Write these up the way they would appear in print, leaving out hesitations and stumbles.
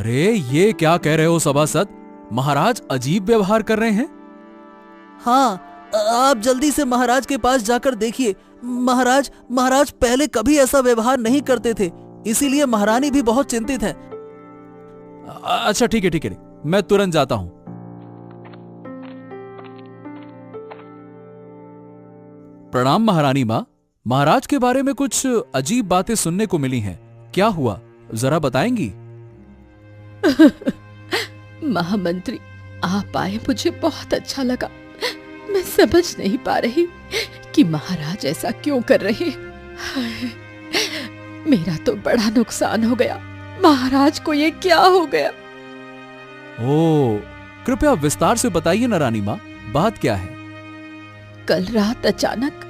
अरे ये क्या कह रहे हो सभासद? महाराज अजीब व्यवहार कर रहे हैं। हाँ, आप जल्दी से महाराज के पास जाकर देखिए। महाराज पहले कभी ऐसा व्यवहार नहीं करते थे, इसीलिए महारानी भी बहुत चिंतित है। अच्छा ठीक है, मैं तुरंत जाता हूं। प्रणाम महारानी मां। महाराज के बारे में कुछ अजीब बातें सुनने को मिली हैं। क्या हुआ, जरा बताएंगी? महामंत्री, आप आए मुझे बहुत अच्छा लगा। मैं समझ नहीं पा रही कि महाराज ऐसा क्यों कर रहे हैं। मेरा तो बड़ा नुकसान हो गया। महाराज को ये क्या हो गया? ओ, कृपया विस्तार से बताइए ना रानी मां, बात क्या है? कल रात अचानक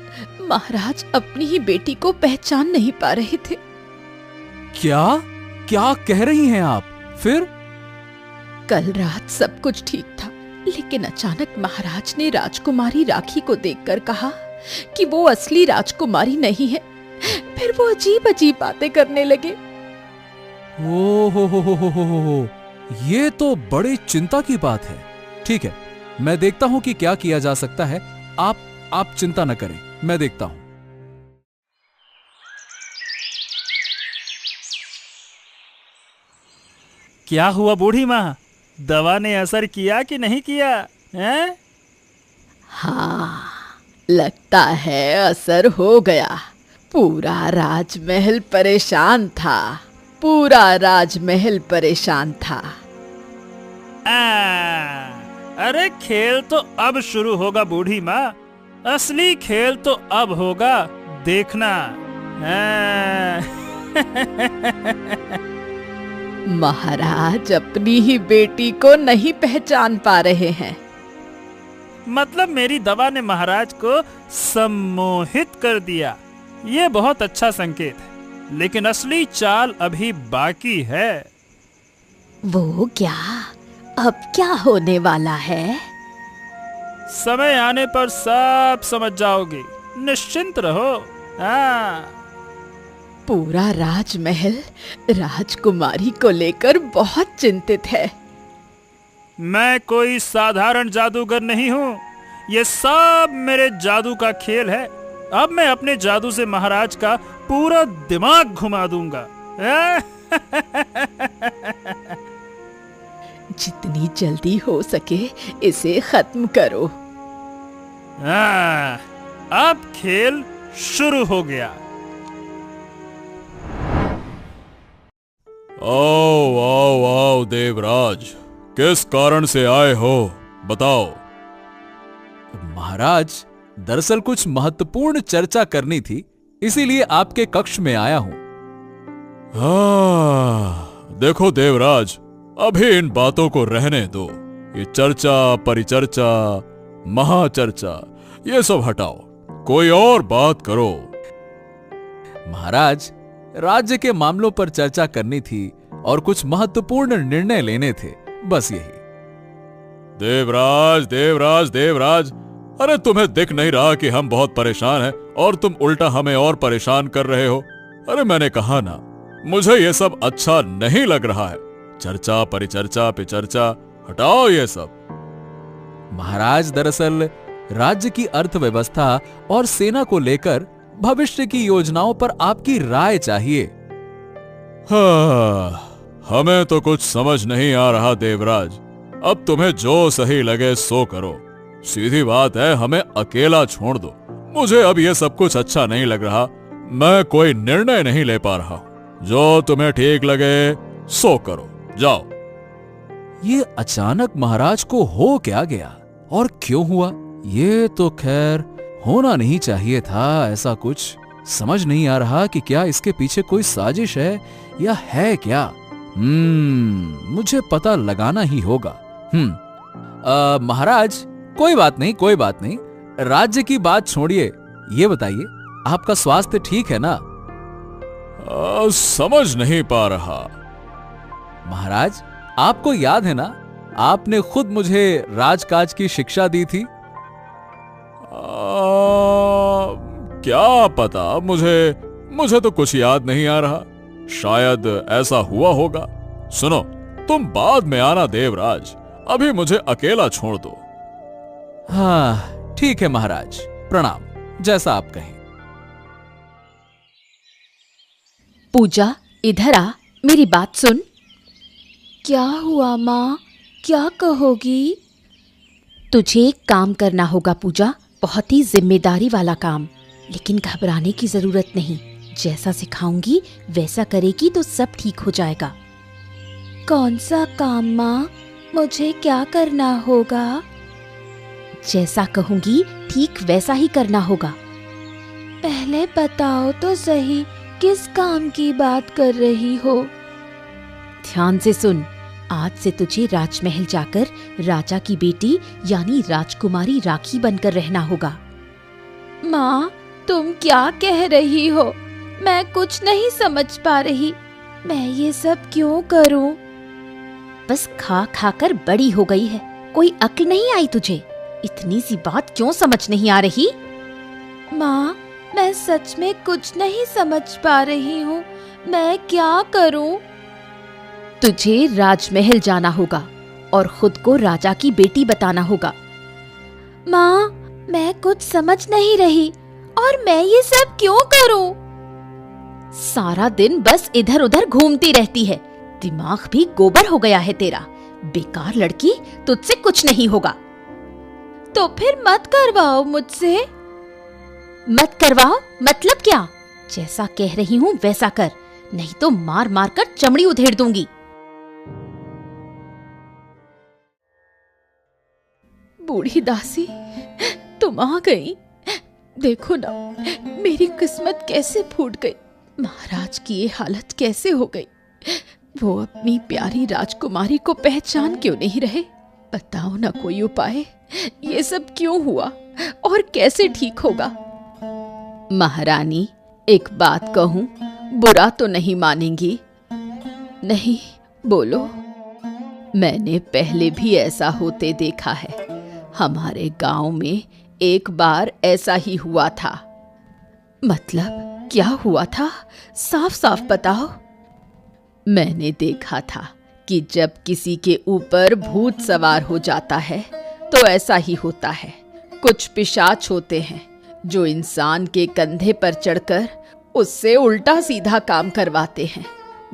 महाराज अपनी ही बेटी को पहचान नहीं पा रहे थे। क्या कह रही हैं आप? फिर? कल रात सब कुछ ठीक था, लेकिन अचानक महाराज ने राजकुमारी राखी को देखकर कहा कि वो असली राजकुमारी नहीं है। फिर वो अजीब अजीब बातें करने लगे। ओ हो, ये तो बड़ी चिंता की बात है। ठीक है, मैं देखता हूं कि क्या किया जा सकता है। आप चिंता न करें, मैं देखता हूं। क्या हुआ बूढ़ी माँ, दवा ने असर किया कि नहीं किया हैं? हाँ, लगता है असर हो गया। पूरा राजमहल परेशान था। अरे खेल तो अब शुरू होगा बूढ़ी माँ, असली खेल तो अब होगा, देखना। महाराज अपनी ही बेटी को नहीं पहचान पा रहे हैं। मतलब मेरी दवा ने महाराज को सम्मोहित कर दिया। ये बहुत अच्छा संकेत है, लेकिन असली चाल अभी बाकी है। वो क्या? अब क्या होने वाला है? समय आने पर सब समझ जाओगे, निश्चिंत रहो। पूरा राजमहल राजकुमारी को लेकर बहुत चिंतित है। मैं कोई साधारण जादूगर नहीं हूँ, ये सब मेरे जादू का खेल है। अब मैं अपने जादू से महाराज का पूरा दिमाग घुमा दूंगा। जितनी जल्दी हो सके इसे खत्म करो। अब खेल शुरू हो गया। आओ देवराज, किस कारण से आए हो, बताओ। महाराज, दरअसल कुछ महत्वपूर्ण चर्चा करनी थी, इसीलिए आपके कक्ष में आया हूं। देखो देवराज, अभी इन बातों को रहने दो। ये चर्चा, परिचर्चा, महाचर्चा, ये सब हटाओ, कोई और बात करो। महाराज, राज्य के मामलों पर चर्चा करनी थी और कुछ महत्वपूर्ण निर्णय लेने थे, बस यही। देवराज, अरे तुम्हें दिख नहीं रहा कि हम बहुत परेशान हैं और तुम उल्टा हमें और परेशान कर रहे हो? अरे मैंने कहा ना, मुझे ये सब अच्छा नहीं लग रहा है। चर्चा, परिचर्चा, पिचर्चा, हटाओ ये सब। महाराज, दरअसल राज्य की अर्थव्यवस्था और सेना को लेकर भविष्य की योजनाओं पर आपकी राय चाहिए। हमें तो कुछ समझ नहीं आ रहा देवराज। अब तुम्हें जो सही लगे सो करो। सीधी बात है, हमें अकेला छोड़ दो। मुझे अब ये सब कुछ अच्छा नहीं लग रहा। मैं कोई निर्णय नहीं ले पा रहा। जो तुम्हें ठीक लगे सो करो, जाओ। ये अचानक महाराज को हो क्या गया और क्यों हुआ? ये तो खैर होना नहीं चाहिए था ऐसा कुछ। समझ नहीं आ रहा कि क्या इसके पीछे कोई साजिश है या है क्या। मुझे पता लगाना ही होगा। महाराज, कोई बात नहीं। राज्य की बात छोड़िए, ये बताइए आपका स्वास्थ्य ठीक है ना? समझ नहीं पा रहा। महाराज, आपको याद है ना, आपने खुद मुझे राजकाज की शिक्षा दी थी। क्या पता, मुझे तो कुछ याद नहीं आ रहा। शायद ऐसा हुआ होगा। सुनो, तुम बाद में आना देवराज, अभी मुझे अकेला छोड़ दो। हाँ ठीक है महाराज, प्रणाम, जैसा आप कहें। पूजा इधर आ, मेरी बात सुन। क्या हुआ माँ, क्या कहोगी? तुझे एक काम करना होगा पूजा, बहुत ही जिम्मेदारी वाला काम, लेकिन घबराने की जरूरत नहीं। जैसा सिखाऊंगी वैसा करेगी तो सब ठीक हो जाएगा। कौन सा काम माँ, मुझे क्या करना होगा? जैसा कहूंगी ठीक वैसा ही करना होगा। पहले बताओ तो सही, किस काम की बात कर रही हो? ध्यान से सुन, आज से तुझे राजमहल जाकर राजा की बेटी यानी राजकुमारी राखी बनकर रहना होगा। माँ, तुम क्या कह रही हो? मैं कुछ नहीं समझ पा रही। मैं ये सब क्यों करूं? बस खा खा कर बड़ी हो गई है, कोई अक्ल नहीं आई तुझे? इतनी सी बात क्यों समझ नहीं आ रही? माँ, मैं सच में कुछ नहीं समझ पा रही हूँ, मैं क्या करूं? तुझे राजमहल जाना होगा और खुद को राजा की बेटी बताना होगा। माँ, मैं कुछ समझ नहीं रही, और मैं ये सब क्यों करूं? सारा दिन बस इधर उधर घूमती रहती है, दिमाग भी गोबर हो गया है तेरा। बेकार लड़की, तुझसे कुछ नहीं होगा। तो फिर मत करवाओ मुझसे। मत करवाओ मतलब क्या? जैसा कह रही हूँ वैसा कर, नहीं तो मार मार कर चमड़ी उधेड़ दूंगी। बूढ़ी दासी, तुम आ गई। देखो ना, मेरी किस्मत कैसे फूट गई। महाराज की ये हालत कैसे हो गई। वो अपनी प्यारी राजकुमारी को पहचान क्यों नहीं रहे? बताओ ना कोई उपाय। ये सब क्यों हुआ और कैसे ठीक होगा? महारानी, एक बात कहूं, बुरा तो नहीं मानेंगी? नहीं, बोलो। मैंने पहले भी ऐसा होते देखा है। हमारे गांव में एक बार ऐसा ही हुआ था। मतलब क्या हुआ था? साफ साफ बताओ। मैंने देखा था कि जब किसी के ऊपर भूत सवार हो जाता है तो ऐसा ही होता है। कुछ पिशाच होते हैं जो इंसान के कंधे पर चढ़कर उससे उल्टा सीधा काम करवाते हैं।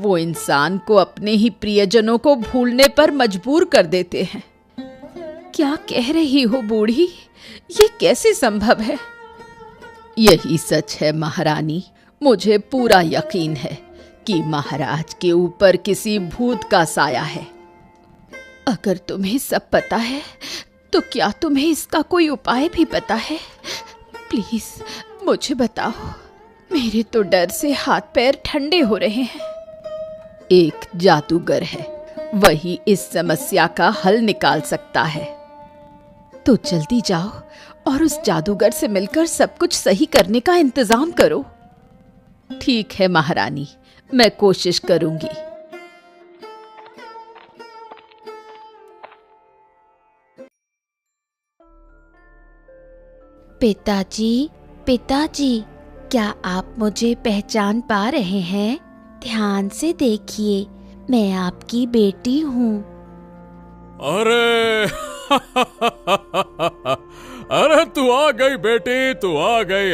वो इंसान को अपने ही प्रियजनों को भूलने पर मजबूर कर देते हैं। क्या कह रही हो बूढ़ी? ये कैसे संभव है? यही सच है महारानी। मुझे पूरा यकीन है कि महाराज के ऊपर किसी भूत का साया है। अगर तुम्हें सब पता है तो क्या तुम्हें इसका कोई उपाय भी पता है? प्लीज मुझे बताओ, मेरे तो डर से हाथ पैर ठंडे हो रहे हैं। एक जादूगर है, वही इस समस्या का हल निकाल सकता है। तो जल्दी जाओ और उस जादूगर से मिलकर सब कुछ सही करने का इंतजाम करो। ठीक है महारानी, मैं कोशिश करूंगी। पिताजी, पिताजी, क्या आप मुझे पहचान पा रहे हैं? ध्यान से देखिए, मैं आपकी बेटी हूँ। अरे अरे तू आ गई बेटी, तू आ गई।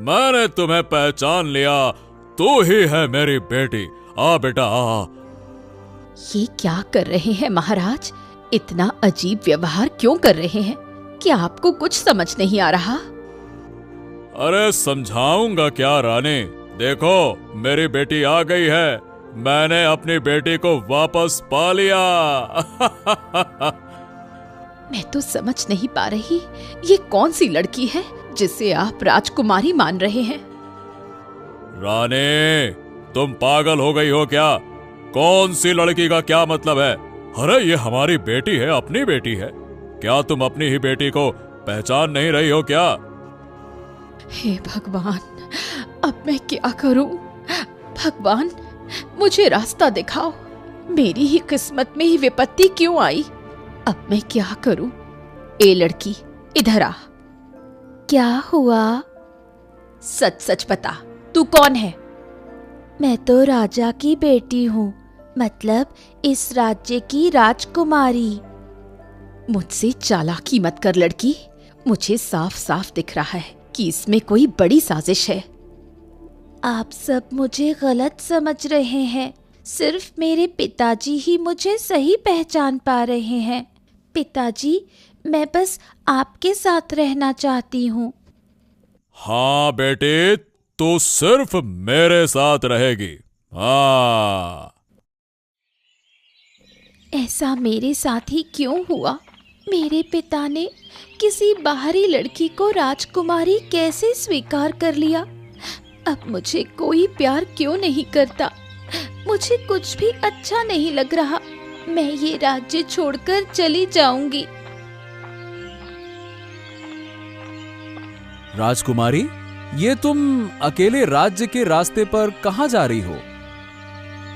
मैंने तुम्हें पहचान लिया, तू ही है मेरी बेटी। आ बेटा आ। ये क्या कर रहे हैं महाराज? इतना अजीब व्यवहार क्यों कर रहे हैं? क्या आपको कुछ समझ नहीं आ रहा? अरे समझाऊंगा क्या रानी। देखो, मेरी बेटी आ गई है, मैंने अपनी बेटी को वापस पा लिया। मैं तो समझ नहीं पा रही, ये कौन सी लड़की है जिसे आप राजकुमारी मान रहे हैं? रानी, तुम पागल हो गई हो क्या? कौन सी लड़की का क्या मतलब है? अरे ये हमारी बेटी है, अपनी बेटी है। क्या तुम अपनी ही बेटी को पहचान नहीं रही हो क्या? हे भगवान, अब मैं क्या करूं? भगवान, मुझे रास्ता दिखाओ। मेरी ही किस्मत में ही विपत्ति क्यों आई? अब मैं क्या करूं? ए लड़की, इधर आ। क्या हुआ? सच सच बता, तू कौन है? मैं तो राजा की बेटी हूँ, मतलब इस राज्य की राजकुमारी। मुझसे चालाकी मत कर लड़की। मुझे साफ साफ दिख रहा है कि इसमें कोई बड़ी साजिश है। आप सब मुझे गलत समझ रहे हैं। सिर्फ मेरे पिताजी ही मुझे सही पहचान पा रहे हैं। पिताजी, मैं बस आपके साथ रहना चाहती हूँ। हाँ बेटे, तो सिर्फ मेरे साथ रहेगी। हाँ। ऐसा मेरे साथ ही क्यों हुआ? मेरे पिता ने किसी बाहरी लड़की को राजकुमारी कैसे स्वीकार कर लिया? अब मुझे कोई प्यार क्यों नहीं करता? मुझे कुछ भी अच्छा नहीं लग रहा। मैं ये राज्य छोड़कर चली जाऊंगी। राजकुमारी, ये तुम अकेले राज्य के रास्ते पर कहाँ जा रही हो?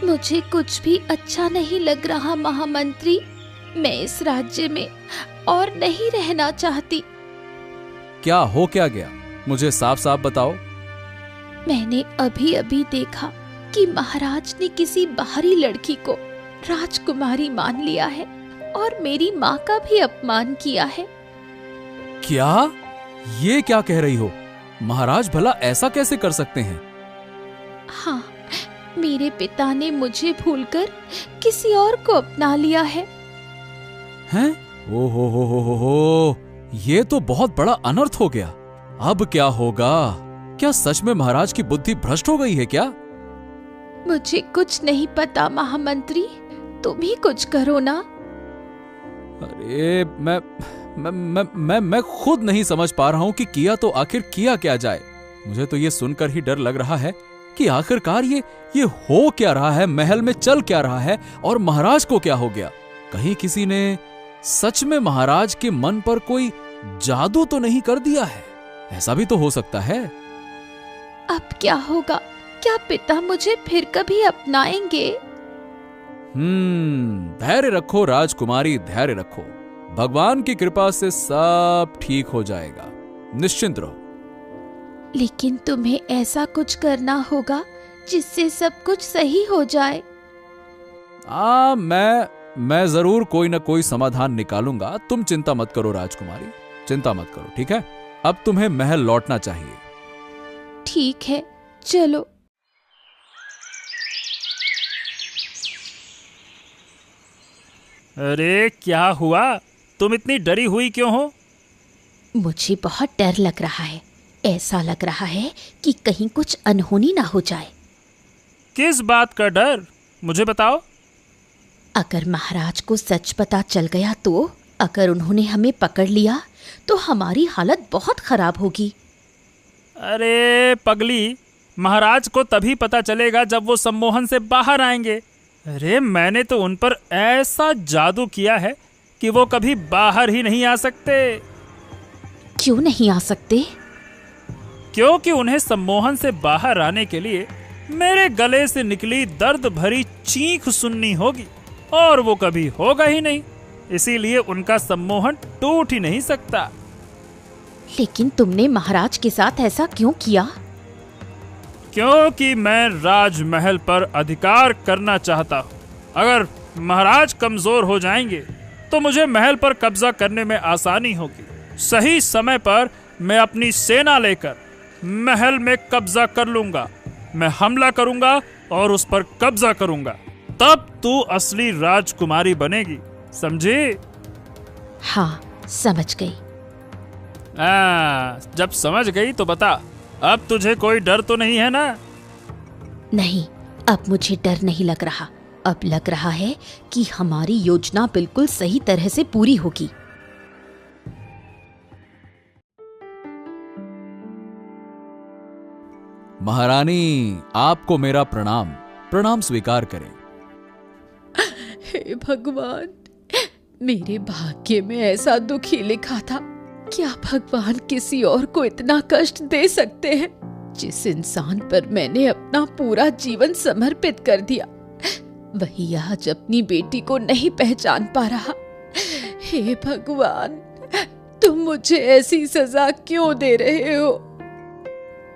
मुझे कुछ भी अच्छा नहीं लग रहा महामंत्री। मैं इस राज्य में और नहीं रहना चाहती। क्या हो क्या गया? मुझे साफ साफ बताओ। मैंने अभी अभी देखा कि महाराज ने किसी बाहरी लड़की को राजकुमारी मान लिया है और मेरी माँ का भी अपमान किया है। क्या? ये क्या कह रही हो? महाराज भला ऐसा कैसे कर सकते हैं? हाँ, मेरे पिता ने मुझे भूलकर किसी और को अपना लिया है। हैं? ओ हो, ये तो बहुत बड़ा अनर्थ हो गया। अब क्या होगा? क्या सच में महाराज की बुद्धि भ्रष्ट हो गई है क्या? मुझे कुछ नहीं पता महामंत्री, तुम ही कुछ करो ना। अरे मैं खुद नहीं समझ पा रहा हूं कि किया तो आखिर किया क्या जाए। मुझे तो ये सुनकर ही डर लग रहा है कि आखिरकार ये हो क्या रहा है, महल में चल क्या रहा है और महाराज को क्या हो गया। कहीं किसी ने सच में महाराज के मन पर कोई जादू तो नहीं कर दिया है? ऐसा भी तो हो सकता है। अब क्या होगा? क्या पिता मुझे फिर कभी अपनाएंगे? धैर्य रखो राजकुमारी, धैर्य रखो। भगवान की कृपा से सब ठीक हो जाएगा, निश्चिंत रहो। लेकिन तुम्हें ऐसा कुछ करना होगा जिससे सब कुछ सही हो जाए। मैं जरूर कोई ना कोई समाधान निकालूंगा। तुम चिंता मत करो राजकुमारी, चिंता मत करो, ठीक है? अब तुम्हें महल लौटना चाहिए। ठीक है, चलो। अरे क्या हुआ? तुम इतनी डरी हुई क्यों हो? मुझे बहुत डर लग रहा है। ऐसा लग रहा है कि कहीं कुछ अनहोनी ना हो जाए। किस बात का डर? मुझे बताओ। अगर महाराज को सच पता चल गया तो, अगर उन्होंने हमें पकड़ लिया तो हमारी हालत बहुत खराब होगी। अरे पगली, महाराज को तभी पता चलेगा जब वो सम्मोहन से बाहर आएंगे। अरे मैंने तो उन पर ऐसा जादू किया है कि वो कभी बाहर ही नहीं आ सकते। क्यों नहीं आ सकते? क्योंकि उन्हें सम्मोहन से बाहर आने के लिए मेरे गले से निकली दर्द भरी चीख सुननी होगी और वो कभी होगा ही नहीं। इसीलिए उनका सम्मोहन टूट ही नहीं सकता। लेकिन तुमने महाराज के साथ ऐसा क्यों किया? क्योंकि मैं राजमहल पर अधिकार करना चाहता हूँ। अगर महाराज कमजोर हो जाएंगे तो मुझे महल पर कब्जा करने में आसानी होगी। सही समय पर मैं अपनी सेना लेकर महल में कब्जा कर लूंगा। मैं हमला करूंगा और उस पर कब्जा करूंगा। तब तू असली राजकुमारी बनेगी, समझी? हाँ, समझ गई। जब समझ गई तो बता, अब तुझे कोई डर तो नहीं है ना? नहीं, अब मुझे डर नहीं लग रहा। अब लग रहा है कि हमारी योजना बिल्कुल सही तरह से पूरी होगी। महारानी, आपको मेरा प्रणाम स्वीकार करें। हे भगवान, मेरे भाग्य में ऐसा दुख ही लिखा था। क्या भगवान किसी और को इतना कष्ट दे सकते हैं? जिस इंसान पर मैंने अपना पूरा जीवन समर्पित कर दिया, वही आज अपनी बेटी को नहीं पहचान पा रहा। हे भगवान, तुम मुझे ऐसी सजा क्यों दे रहे हो?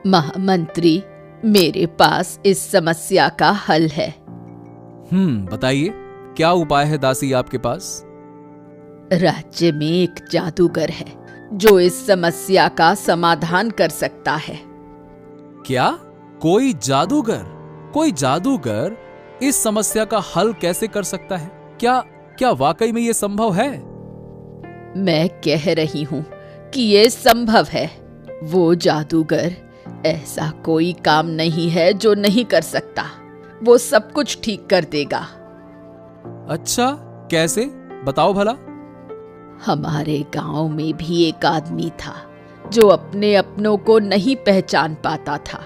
महामंत्री, मेरे पास इस समस्या का हल है। बताइए, क्या उपाय है दासी आपके पास? राज्य में एक जादूगर है जो इस समस्या का समाधान कर सकता है। क्या? कोई जादूगर? कोई जादूगर इस समस्या का हल कैसे कर सकता है? क्या वाकई में यह संभव है? मैं कह रही हूं कि यह संभव है। वो जादूगर ऐसा कोई काम नहीं है जो नहीं कर सकता। वो सब कुछ ठीक कर देगा। अच्छा, कैसे? बताओ भला। हमारे गांव में भी एक आदमी था जो अपने अपनों को नहीं पहचान पाता था।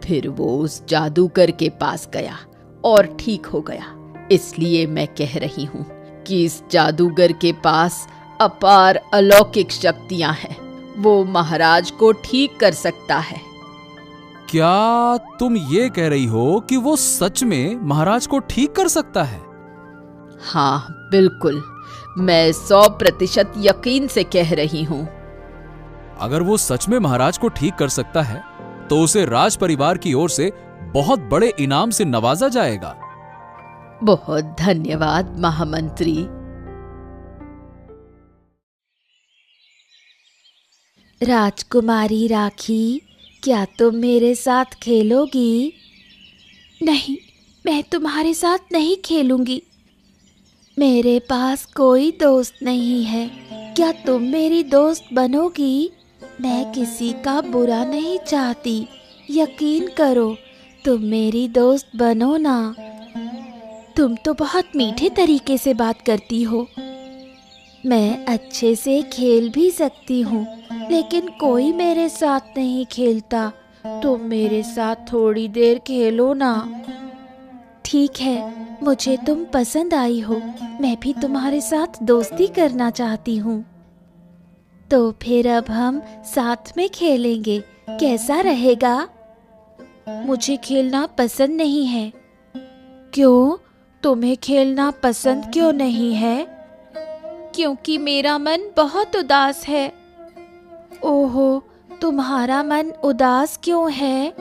फिर वो उस जादूगर के पास गया और ठीक हो गया। इसलिए मैं कह रही हूं कि इस जादूगर के पास अपार अलौकिक शक्तियां हैं। वो महाराज को ठीक कर सकता है। क्या तुम ये कह रही हो कि वो सच में महाराज को ठीक कर सकता है? हाँ, बिल्कुल। मैं 100% यकीन से कह रही हूं। अगर वो सच में महाराज को ठीक कर सकता है तो उसे राज परिवार की ओर से बहुत बड़े इनाम से नवाजा जाएगा। बहुत धन्यवाद महामंत्री। राजकुमारी राखी, क्या तुम मेरे साथ खेलोगी? नहीं, मैं तुम्हारे साथ नहीं खेलूंगी। मेरे पास कोई दोस्त नहीं है। क्या तुम मेरी दोस्त बनोगी? मैं किसी का बुरा नहीं चाहती। यकीन करो, तुम मेरी दोस्त बनो ना। तुम तो बहुत मीठे तरीके से बात करती हो। मैं अच्छे से खेल भी सकती हूँ, लेकिन कोई मेरे साथ नहीं खेलता। तुम मेरे साथ थोड़ी देर खेलो ना। ठीक है, मुझे तुम पसंद आई हो। मैं भी तुम्हारे साथ दोस्ती करना चाहती हूँ। तो फिर अब हम साथ में खेलेंगे, कैसा रहेगा? मुझे खेलना पसंद नहीं है। क्यों? तुम्हें खेलना पसंद क्यों नहीं है? क्योंकि मेरा मन बहुत उदास है। ओहो, तुम्हारा मन उदास क्यों है?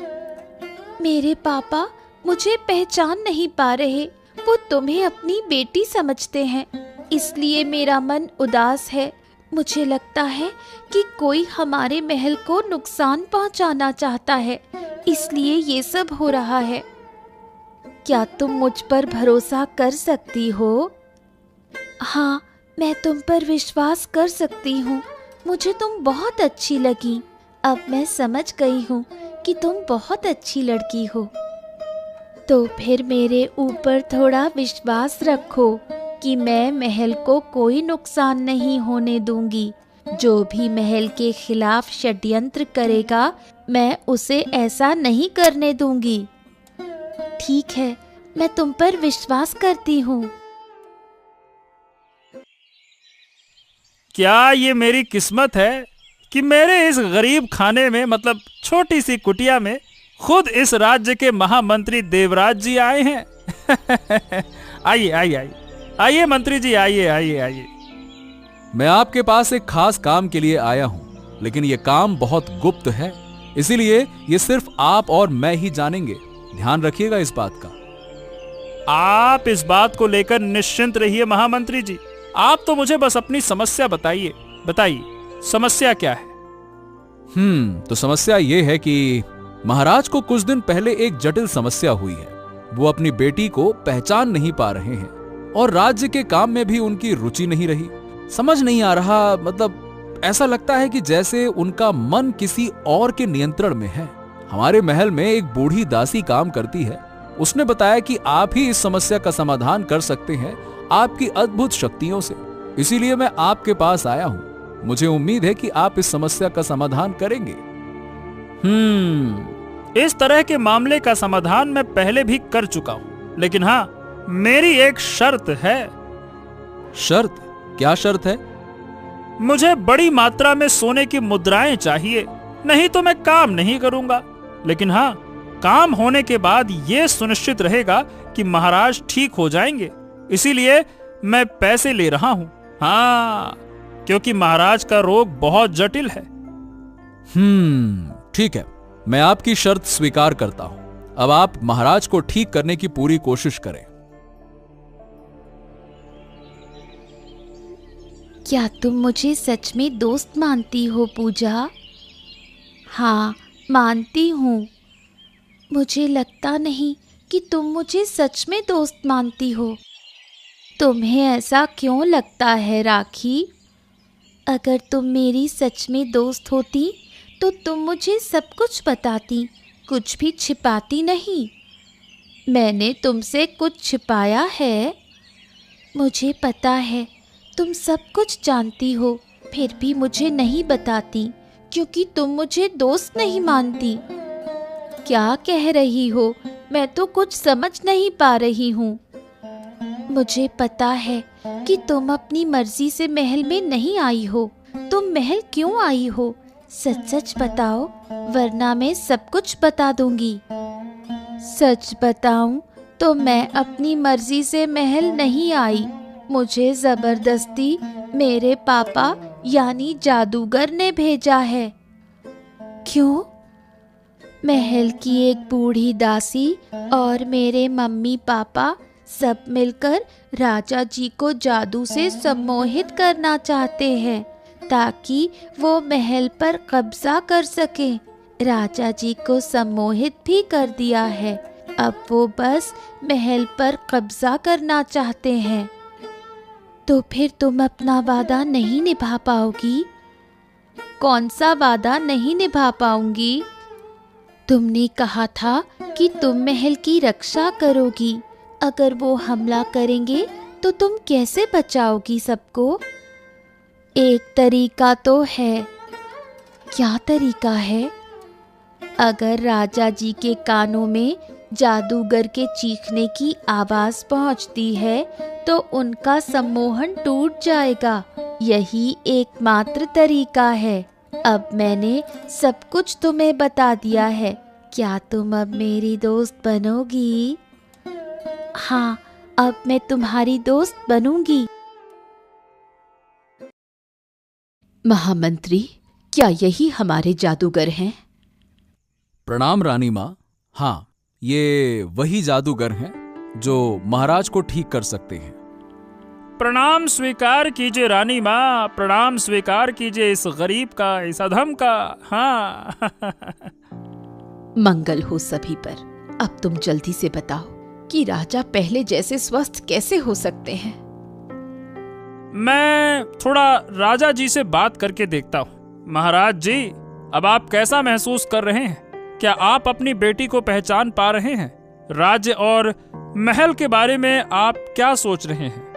मेरे पापा मुझे पहचान नहीं पा रहे। वो तुम्हें अपनी बेटी समझते हैं, इसलिए मेरा मन उदास है। मुझे लगता है कि कोई हमारे महल को नुकसान पहुंचाना चाहता है, इसलिए ये सब हो रहा है। क्या तुम मुझ पर भरोसा कर सकती हो? हाँ, मैं तुम पर विश्वास कर सकती हूँ। मुझे तुम बहुत अच्छी लगी। अब मैं समझ गई हूँ कि तुम बहुत अच्छी लड़की हो। तो फिर मेरे ऊपर थोड़ा विश्वास रखो कि मैं महल को कोई नुकसान नहीं होने दूंगी। जो भी महल के खिलाफ षड्यंत्र करेगा, मैं उसे ऐसा नहीं करने दूंगी। ठीक है, मैं तुम पर विश्वास करती हूँ। क्या ये मेरी किस्मत है कि मेरे इस गरीब खाने में, मतलब छोटी सी कुटिया में, खुद इस राज्य के महामंत्री देवराज जी आए हैं। आइए आइए आइए आइए मंत्री जी, आइए आइए आइए। मैं आपके पास एक खास काम के लिए आया हूं, लेकिन यह काम बहुत गुप्त है, इसीलिए यह सिर्फ आप और मैं ही जानेंगे। ध्यान रखिएगा इस बात का। आप इस बात को लेकर निश्चिंत रहिए महामंत्री जी। आप तो मुझे बस अपनी समस्या बताइए। समस्या क्या है? तो समस्या ये है कि महाराज को कुछ दिन पहले एक जटिल समस्या हुई है। वो अपनी बेटी को पहचान नहीं पा रहे हैं और राज्य के काम में भी उनकी रुचि नहीं रही। समझ नहीं आ रहा, मतलब ऐसा लगता है कि जैसे उनका मन किसी और के नियंत्रण में है। हमारे महल में एक बूढ़ी दासी काम करती है। उसने बताया कि आप ही इस समस्या का समाधान कर सकते हैं आपकी अद्भुत शक्तियों से। इसीलिए मैं आपके पास आया हूं। मुझे उम्मीद है कि आप इस समस्या का समाधान करेंगे। इस तरह के मामले का समाधान मैं पहले भी कर चुका हूं, लेकिन हाँ, मेरी एक शर्त है। शर्त? क्या शर्त है? मुझे बड़ी मात्रा में सोने की मुद्राएं चाहिए, नहीं तो मैं काम नहीं करूंगा। लेकिन हाँ, काम होने के बाद यह सुनिश्चित रहेगा कि महाराज ठीक हो जाएंगे। इसीलिए मैं पैसे ले रहा हूं। हाँ, क्योंकि महाराज का रोग बहुत जटिल है। ठीक है, मैं आपकी शर्त स्वीकार करता हूं। अब आप महाराज को ठीक करने की पूरी कोशिश करें। क्या तुम मुझे सच में दोस्त मानती हो पूजा? हाँ, मानती हूँ। मुझे लगता नहीं कि तुम मुझे सच में दोस्त मानती हो। तुम्हें ऐसा क्यों लगता है राखी? अगर तुम मेरी सच में दोस्त होती तो तुम मुझे सब कुछ बताती, कुछ भी छिपाती नहीं। मैंने तुमसे कुछ छिपाया है? मुझे पता है तुम सब कुछ जानती हो, फिर भी मुझे नहीं बताती क्योंकि तुम मुझे दोस्त नहीं मानती। क्या कह रही हो? मैं तो कुछ समझ नहीं पा रही हूँ। मुझे पता है कि तुम अपनी मर्जी से महल में नहीं आई हो। तुम महल क्यों आई हो? सच सच बताओ, वरना मैं सब कुछ बता दूंगी। सच बताऊं तो मैं अपनी मर्जी से महल नहीं आई। मुझे जबरदस्ती मेरे पापा यानी जादूगर ने भेजा है। क्यों? महल की एक बूढ़ी दासी और मेरे मम्मी पापा सब मिलकर राजा जी को जादू से सम्मोहित करना चाहते हैं ताकि वो महल पर कब्जा कर सके। राजा जी को सम्मोहित भी कर दिया है। अब वो बस महल पर कब्जा करना चाहते हैं। तो फिर तुम अपना वादा नहीं निभा पाओगी? कौन सा वादा नहीं निभा पाऊंगी? तुमने कहा था कि तुम महल की रक्षा करोगी। अगर वो हमला करेंगे तो तुम कैसे बचाओगी सबको? एक तरीका तो है। क्या तरीका है? अगर राजा जी के कानों में जादूगर के चीखने की आवाज पहुंचती है तो उनका सम्मोहन टूट जाएगा। यही एकमात्र तरीका है। अब मैंने सब कुछ तुम्हें बता दिया है। क्या तुम अब मेरी दोस्त बनोगी? हाँ, अब मैं तुम्हारी दोस्त बनूंगी। महामंत्री, क्या यही हमारे जादूगर हैं? प्रणाम रानी माँ। हाँ, ये वही जादूगर हैं जो महाराज को ठीक कर सकते हैं। प्रणाम स्वीकार कीजिए रानी माँ, प्रणाम स्वीकार कीजिए इस गरीब का, इस अधम का। हाँ। मंगल हो सभी पर। अब तुम जल्दी से बताओ कि राजा पहले जैसे स्वस्थ कैसे हो सकते हैं? मैं थोड़ा राजा जी से बात करके देखता हूँ। महाराज जी, अब आप कैसा महसूस कर रहे हैं? क्या आप अपनी बेटी को पहचान पा रहे हैं? राज्य और महल के बारे में आप क्या सोच रहे हैं?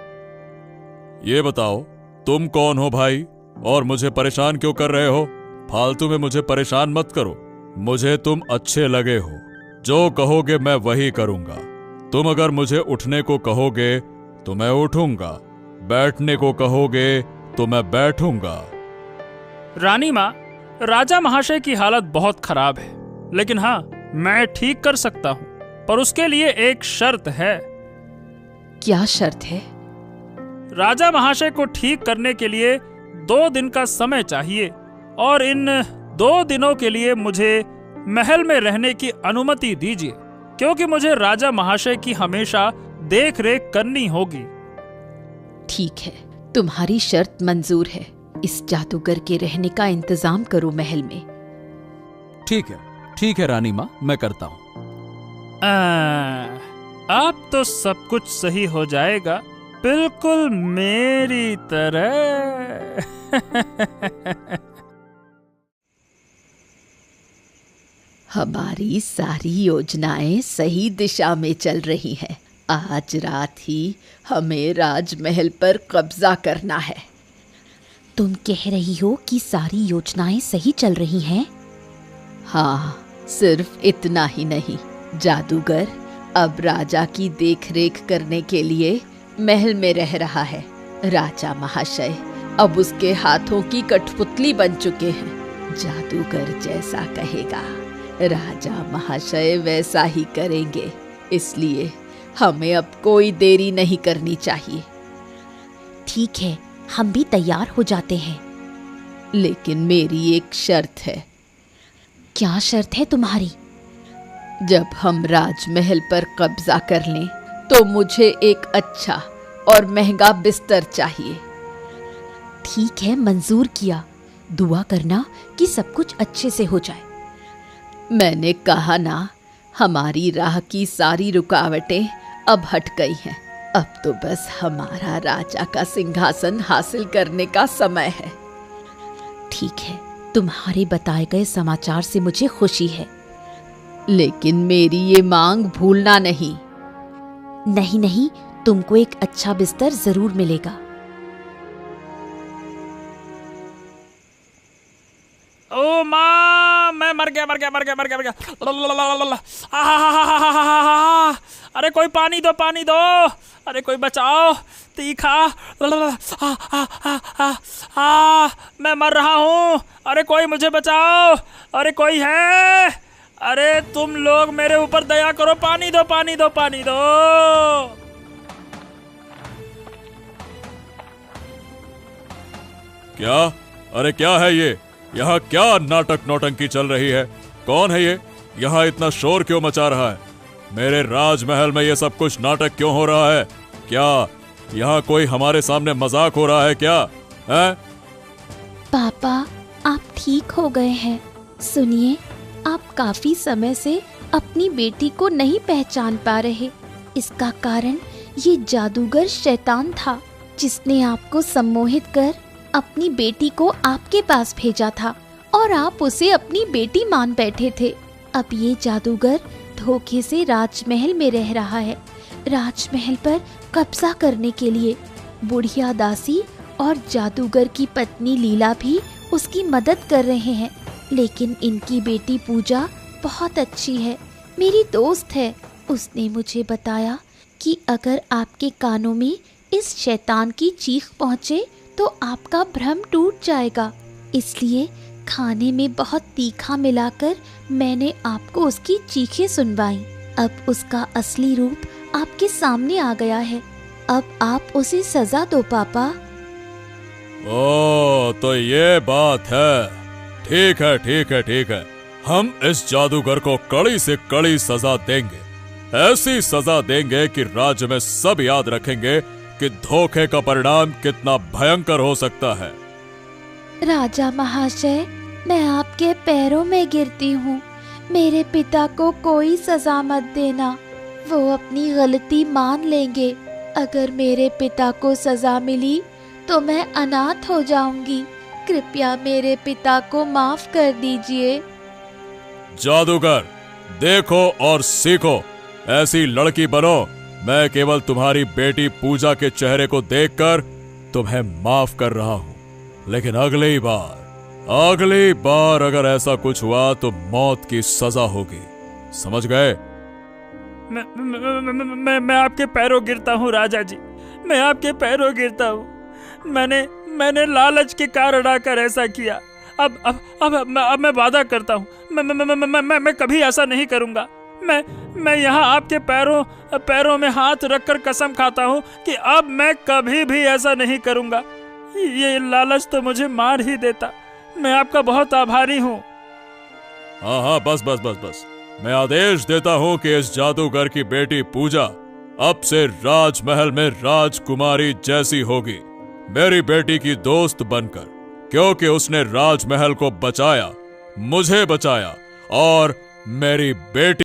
ये बताओ, तुम कौन हो भाई, और मुझे परेशान क्यों कर रहे हो? फालतू में मुझे परेशान मत करो। मुझे तुम अच्छे लगे हो। जो कहोगे मैं वही करूंगा। तुम अगर मुझे उठने को कहोगे तो मैं उठूंगा, बैठने को कहोगे तो मैं बैठूंगा। रानी माँ, राजा महाशय की हालत बहुत खराब है, लेकिन हाँ, मैं ठीक कर सकता हूँ, पर उसके लिए एक शर्त है। क्या शर्त है? राजा महाशय को ठीक करने के लिए 2 दिन का समय चाहिए, और इन 2 दिनों के लिए मुझे महल में रहने की अनुमति दीजिए, क्योंकि मुझे राजा महाशय की हमेशा देख रेख करनी होगी। ठीक है, तुम्हारी शर्त मंजूर है। इस जादूगर के रहने का इंतजाम करो महल में। ठीक है रानी माँ, मैं करता हूँ। अब तो सब कुछ सही हो जाएगा, बिल्कुल मेरी तरह। हमारी सारी योजनाएं सही दिशा में चल रही हैं। आज रात ही हमें राजमहल पर कब्जा करना है। तुम कह रही हो कि सारी योजनाएं सही चल रही हैं? हाँ, सिर्फ इतना ही नहीं, जादूगर अब राजा की देखरेख करने के लिए महल में रह रहा है। राजा महाशय अब उसके हाथों की कठपुतली बन चुके हैं। जादूगर जैसा कहेगा राजा महाशय वैसा ही करेंगे। इसलिए हमें अब कोई देरी नहीं करनी चाहिए। ठीक है, हम भी तैयार हो जाते हैं। लेकिन मेरी एक शर्त है। क्या शर्त है तुम्हारी? जब हम राजमहल पर कब्जा कर लें तो मुझे एक अच्छा और महंगा बिस्तर चाहिए। ठीक है, मंजूर किया। दुआ करना कि सब कुछ अच्छे से हो जाए। मैंने कहा ना, हमारी राह की सारी रुकावटें अब हट गई हैं। अब तो बस हमारा राजा का सिंहासन हासिल करने का समय है। ठीक है, तुम्हारे बताए गए समाचार से मुझे खुशी है। लेकिन मेरी ये मांग भूलना नहीं। नहीं नहीं, तुमको एक अच्छा बिस्तर जरूर मिलेगा। ओ माँ, मैं मर गया। अरे कोई पानी दो। अरे कोई बचाओ, तीखा। मैं मर रहा हूँ। अरे कोई मुझे बचाओ। अरे कोई है? अरे तुम लोग मेरे ऊपर दया करो, पानी दो। क्या? अरे क्या है ये? यहाँ क्या नाटक नौटंकी चल रही है? कौन है ये? यहाँ इतना शोर क्यों मचा रहा है? मेरे राजमहल में ये सब कुछ नाटक क्यों हो रहा है? क्या यहाँ कोई हमारे सामने मजाक हो रहा है क्या? है? पापा, आप ठीक हो गए हैं। सुनिए, आप काफी समय से अपनी बेटी को नहीं पहचान पा रहे। इसका कारण ये जादूगर शैतान था, जिसने आपको सम्मोहित कर अपनी बेटी को आपके पास भेजा था और आप उसे अपनी बेटी मान बैठे थे। अब ये जादूगर धोखे से राजमहल में रह रहा है, राजमहल पर कब्जा करने के लिए। बुढ़िया दासी और जादूगर की पत्नी लीला भी उसकी मदद कर रहे हैं। लेकिन इनकी बेटी पूजा बहुत अच्छी है, मेरी दोस्त है। उसने मुझे बताया कि अगर आपके कानों में इस शैतान की चीख पहुँचे तो आपका भ्रम टूट जाएगा। इसलिए खाने में बहुत तीखा मिलाकर मैंने आपको उसकी चीखें सुनवाई। अब उसका असली रूप आपके सामने आ गया है। अब आप उसे सजा दो पापा। ओ, तो ये बात है। ठीक है। हम इस जादूगर को कड़ी से कड़ी सजा देंगे। ऐसी सजा देंगे कि राज्य में सब याद रखेंगे कि धोखे का परिणाम कितना भयंकर हो सकता है। राजा महाशय, मैं आपके पैरों में गिरती हूँ। मेरे पिता को कोई सजा मत देना, वो अपनी गलती मान लेंगे। अगर मेरे पिता को सजा मिली तो मैं अनाथ हो जाऊंगी। कृपया मेरे पिता को माफ कर दीजिए। जादूगर, देखो और सीखो, ऐसी लड़की बनो। मैं केवल तुम्हारी बेटी पूजा के चेहरे को देखकर तुम्हें माफ कर रहा हूँ, लेकिन अगली बार अगर ऐसा कुछ हुआ तो मौत की सजा होगी। समझ गए? मैं आपके पैरों गिरता हूँ राजा जी, मैं आपके पैरों गिरता हूँ। मैंने लालच के कारण आकर ऐसा किया। अब मैं वादा करता हूँ, मैं कभी ऐसा नहीं करूँगा। मैं यहाँ आपके पैरों में हाथ रखकर कसम खाता हूँ कि अब मैं कभी भी ऐसा नहीं करूँगा। ये लालच तो मुझे मार ही देता। मैं आपका बहुत आभारी हूँ। हाँ, बस। मैं आदेश देता हूँ कि इस जादूगर की बेटी पूजा अब से राजमहल में राजकुमारी जैसी होगी, मेरी बेटी की दोस्त बनकर, क्योंकि उसने राजमहल को बचाया, मुझे बचाया और मेरी बेटी